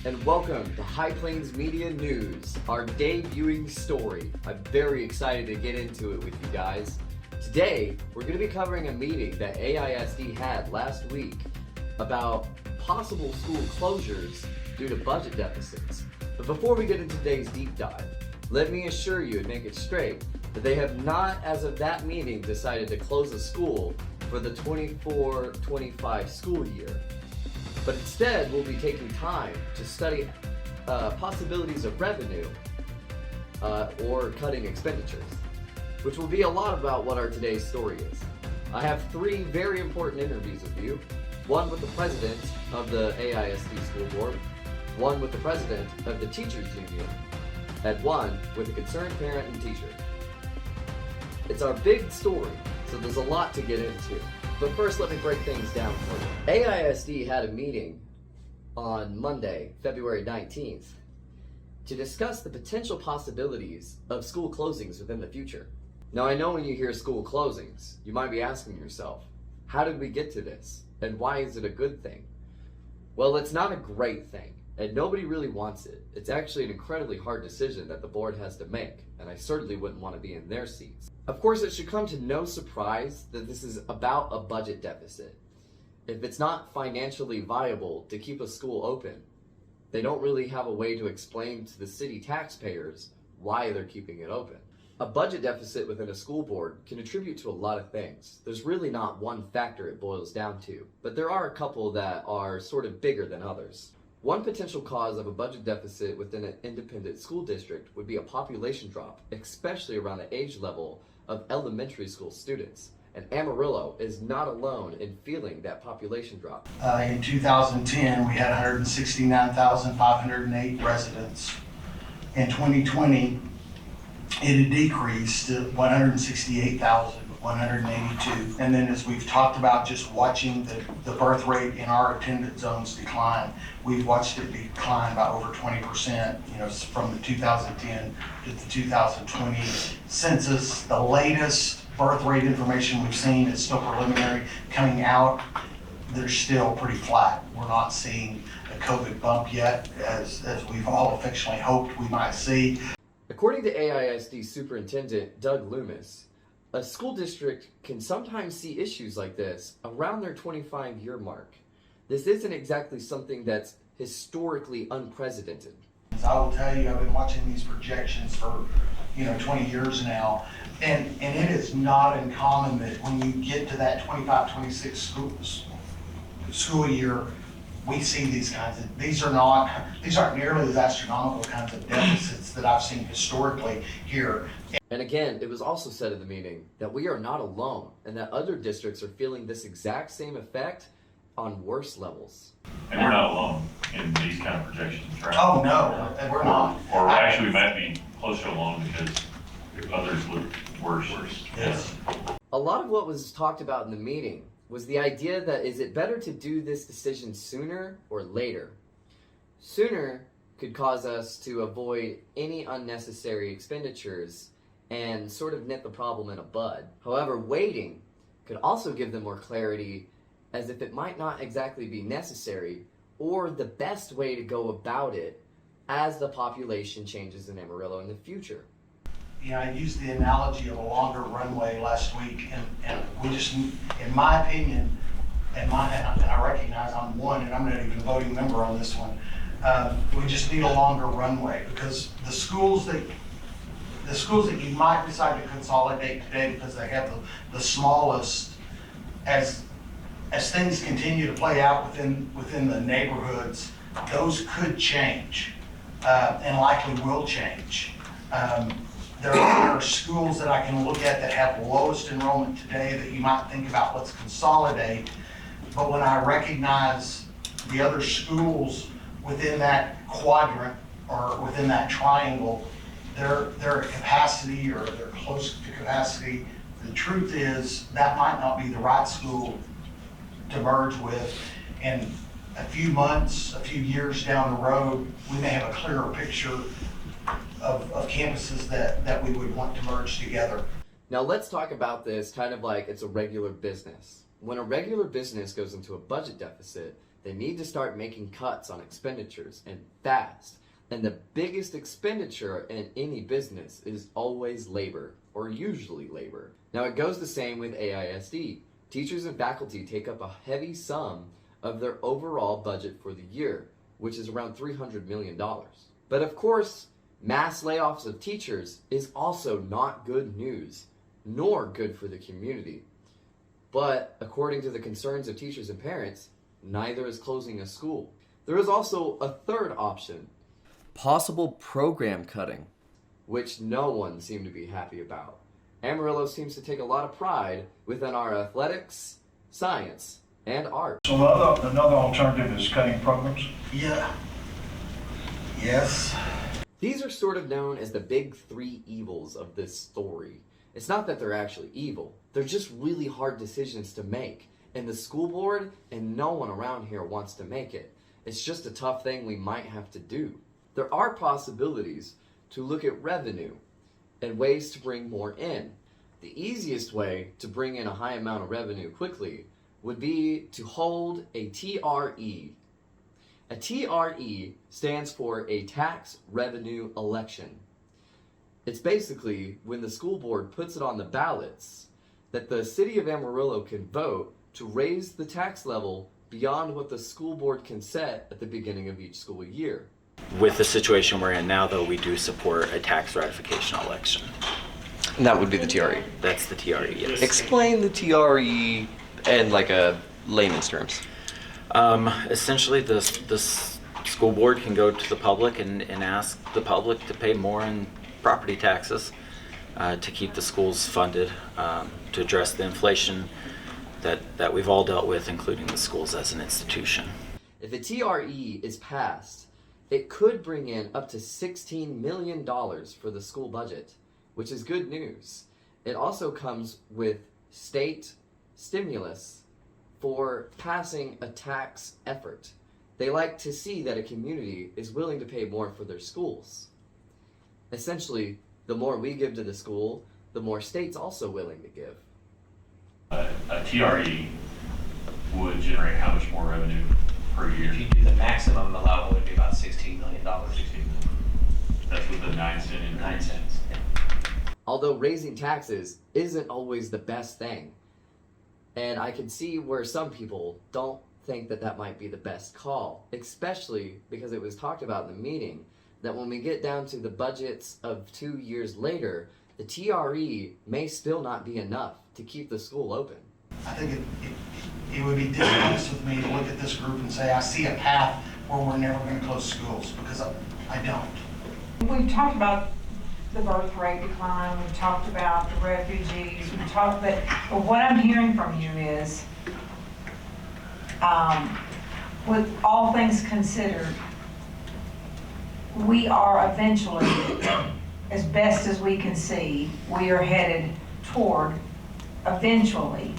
and welcome to High Plains Media News, our debuting story. I'm very excited to get into it with you guys. Today, we're going to be covering a meeting that AISD had last week about possible school closures due to budget deficits. But before we get into today's deep dive, let me assure you and make it straight that they have not, as of that meeting, decided to close a school for the 24-25 school year. But instead, we'll be taking time to study possibilities of revenue or cutting expenditures, which will be a lot about what our today's story is. I have three very important interviews with you, one with the president of the AISD School Board, one with the president of the Teachers Union, and one with a concerned parent and teacher. It's our big story, so there's a lot to get into. But first, let me break things down for you. AISD had a meeting on Monday, February 19th, to discuss the potential possibilities of school closings within the future. Now, I know when you hear school closings, you might be asking yourself, how did we get to this? And why is it a good thing? Well, it's not a great thing, and nobody really wants it. It's actually an incredibly hard decision that the board has to make, and I certainly wouldn't want to be in their seats. Of course, it should come to no surprise that this is about a budget deficit. If it's not financially viable to keep a school open, they don't really have a way to explain to the city taxpayers why they're keeping it open. A budget deficit within a school board can attribute to a lot of things. There's really not one factor it boils down to, but there are a couple that are sort of bigger than others. One potential cause of a budget deficit within an independent school district would be a population drop, especially around the age level of elementary school students. And Amarillo is not alone in feeling that population drop. In 2010, we had 169,508 residents. In 2020, it had decreased to 168,182. And then as we've talked about, just watching the birth rate in our attendance zones decline, we've watched it decline by over 20%, from the 2010 to the 2020 census. The latest birth rate information we've seen is still preliminary coming out. They're still pretty flat. We're not seeing a COVID bump yet, as we've all affectionately hoped we might see. According to AISD Superintendent Doug Loomis, a school district can sometimes see issues like this around their 25-year mark. This isn't exactly something that's historically unprecedented. I will tell you, I've been watching these projections for 20 years now, and it is not uncommon that when you get to that 25-26 school year, we see these aren't nearly as astronomical kinds of deficits that I've seen historically here. And again, it was also said at the meeting that we are not alone and that other districts are feeling this exact same effect on worse levels. And we're not alone in these kind of projections, right? Oh, no, we're not. Or actually, we might be closer along because others look worse. Yes. A lot of what was talked about in the meeting was the idea that is it better to do this decision sooner or later? Sooner could cause us to avoid any unnecessary expenditures and sort of nip the problem in a bud. However, waiting could also give them more clarity as if it might not exactly be necessary or the best way to go about it as the population changes in Amarillo in the future. I used the analogy of a longer runway last week, and we just, in my opinion, and I recognize I'm one, and I'm not even a voting member on this one, we just need a longer runway, because the schools that you might decide to consolidate today because they have the smallest, as things continue to play out within the neighborhoods, those could change, and likely will change. There are schools that I can look at that have lowest enrollment today that you might think about, let's consolidate. But when I recognize the other schools within that quadrant or within that triangle, they're at capacity or they're close to capacity, the truth is that might not be the right school to merge with. And a few months, a few years down the road, we may have a clearer picture of campuses that we would want to merge together. Now let's talk about this kind of like it's a regular business. When a regular business goes into a budget deficit, They need to start making cuts on expenditures, and fast. And the biggest expenditure in any business is always labor, or usually labor. Now it goes the same with AISD. Teachers and faculty take up a heavy sum of their overall budget for the year, which is around $300 million. But of course, mass layoffs of teachers is also not good news, nor good for the community. But according to the concerns of teachers and parents, neither is closing a school. There is also a third option, possible program cutting, which no one seemed to be happy about. Amarillo seems to take a lot of pride within our athletics, science, and art. So another alternative is cutting programs? Yeah. Yes. These are sort of known as the big three evils of this story. It's not that they're actually evil, they're just really hard decisions to make. And the school board and no one around here wants to make it. It's just a tough thing we might have to do. There are possibilities to look at revenue and ways to bring more in. The easiest way to bring in a high amount of revenue quickly would be to hold a T.R.E. A T.R.E. stands for a tax revenue election. It's basically when the school board puts it on the ballots that the city of Amarillo can vote to raise the tax level beyond what the school board can set at the beginning of each school year. With the situation we're in now, though, we do support a tax ratification election. And that would be the T.R.E. That's the T.R.E, yes. Explain the T.R.E. in like a layman's terms. Essentially, the school board can go to the public and ask the public to pay more in property taxes to keep the schools funded, to address the inflation that we've all dealt with, including the schools as an institution. If a T.R.E. is passed, it could bring in up to $16 million for the school budget, which is good news. It also comes with state stimulus for passing a tax effort. They like to see that a community is willing to pay more for their schools. Essentially, the more we give to the school, the more state's also willing to give. A TRE would generate how much more revenue per year? If you do the maximum allowable, it would be about $16 million. 16 million. That's with the 9-cent increase. 9 cents. Yeah. Although raising taxes isn't always the best thing. And I can see where some people don't think that that might be the best call, especially because it was talked about in the meeting that when we get down to the budgets of 2 years later, the TRE may still not be enough to keep the school open. I think it would be dishonest with me to look at this group and say, I see a path where we're never going to close schools, because I don't. We've talked about the birth rate decline, we've talked about the refugees, we've talked, but what I'm hearing from you is, with all things considered, we are eventually, as best as we can see, we are headed toward eventually,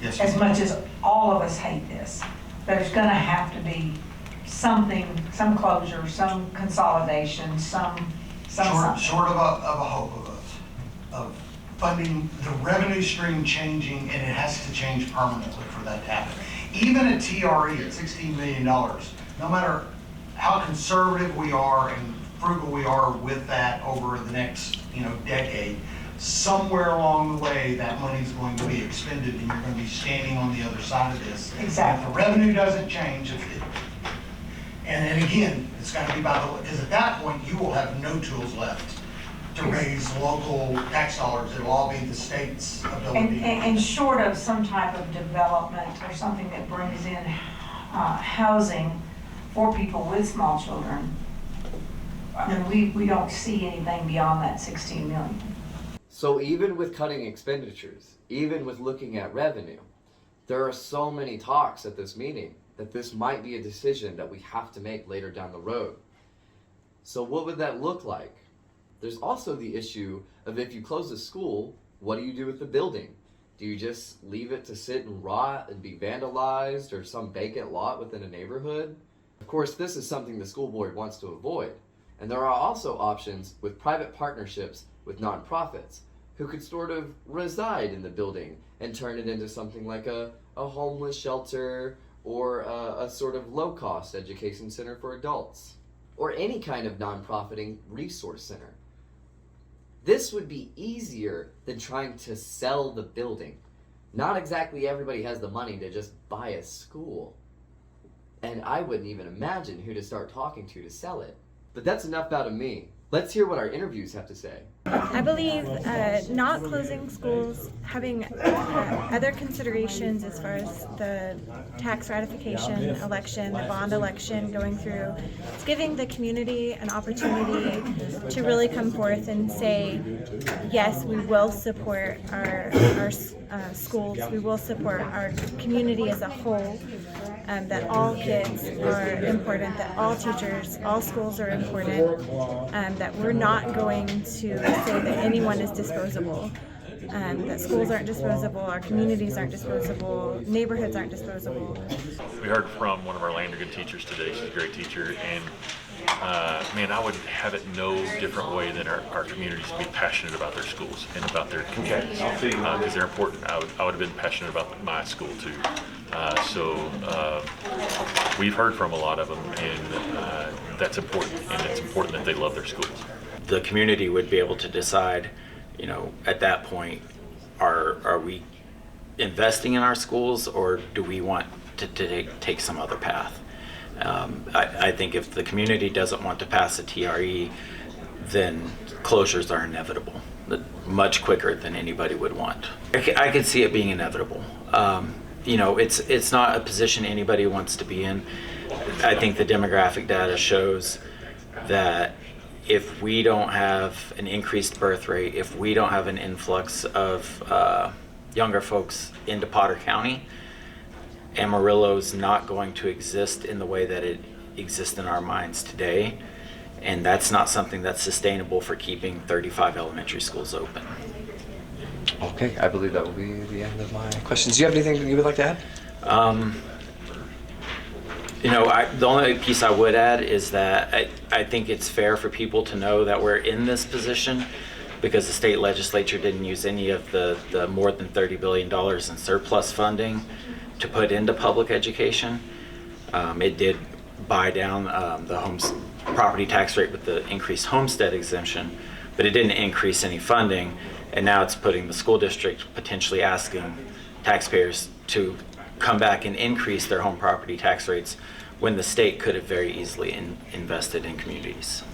Yes, as ma'am. much as all of us hate this, there's gonna have to be something, some closure, some consolidation, something. Short of a hope of funding, the revenue stream changing, and it has to change permanently for that to happen. Even a TRE at $16 million, no matter how conservative we are and frugal we are with that over the next, decade, somewhere along the way, that money's going to be expended, and you're going to be standing on the other side of this. Exactly. If the revenue doesn't change, and again, it's got to be because at that point, you will have no tools left to raise local tax dollars. It'll all be the state's ability. And short of some type of development or something that brings in housing for people with small children, I mean, we don't see anything beyond that 16 million. So even with cutting expenditures, even with looking at revenue, there are so many talks at this meeting that this might be a decision that we have to make later down the road. So what would that look like? There's also the issue of if you close a school, what do you do with the building? Do you just leave it to sit and rot and be vandalized or some vacant lot within a neighborhood? Of course, this is something the school board wants to avoid. And there are also options with private partnerships with nonprofits who could sort of reside in the building and turn it into something like a homeless shelter or a sort of low-cost education center for adults, or any kind of non-profiting resource center. This would be easier than trying to sell the building. Not exactly everybody has the money to just buy a school. And I wouldn't even imagine who to start talking to sell it. But that's enough out of me. Let's hear what our interviews have to say. I believe not closing schools, having other considerations as far as the tax ratification election, the bond election going through. It's giving the community an opportunity to really come forth and say, yes, we will support our schools, we will support our community as a whole, that all kids are important, that all teachers, all schools are important, that we're not going to say that anyone is disposable, that schools aren't disposable, our communities aren't disposable, neighborhoods aren't disposable. We heard from one of our Landergan teachers today. She's a great teacher, and man, I would have it no different way than our communities to be passionate about their schools and about their communities, because they're important. I would have been passionate about my school too. We've heard from a lot of them, and that's important, and it's important that they love their schools. The community would be able to decide, at that point, are we investing in our schools, or do we want to take some other path? I think if the community doesn't want to pass a T.R.E, then closures are inevitable, much quicker than anybody would want. I could see it being inevitable. It's not a position anybody wants to be in. I think the demographic data shows that if we don't have an increased birth rate, if we don't have an influx of younger folks into Potter County, Amarillo's not going to exist in the way that it exists in our minds today, and that's not something that's sustainable for keeping 35 elementary schools open. Okay, I believe that will be the end of my questions. Do you have anything that you would like to add? The only piece I would add is that I think it's fair for people to know that we're in this position because the state legislature didn't use any of the more than $30 billion in surplus funding to put into public education. It did buy down the property tax rate with the increased homestead exemption, but it didn't increase any funding, and now it's putting the school district potentially asking taxpayers to come back and increase their home property tax rates when the state could have very easily invested in communities.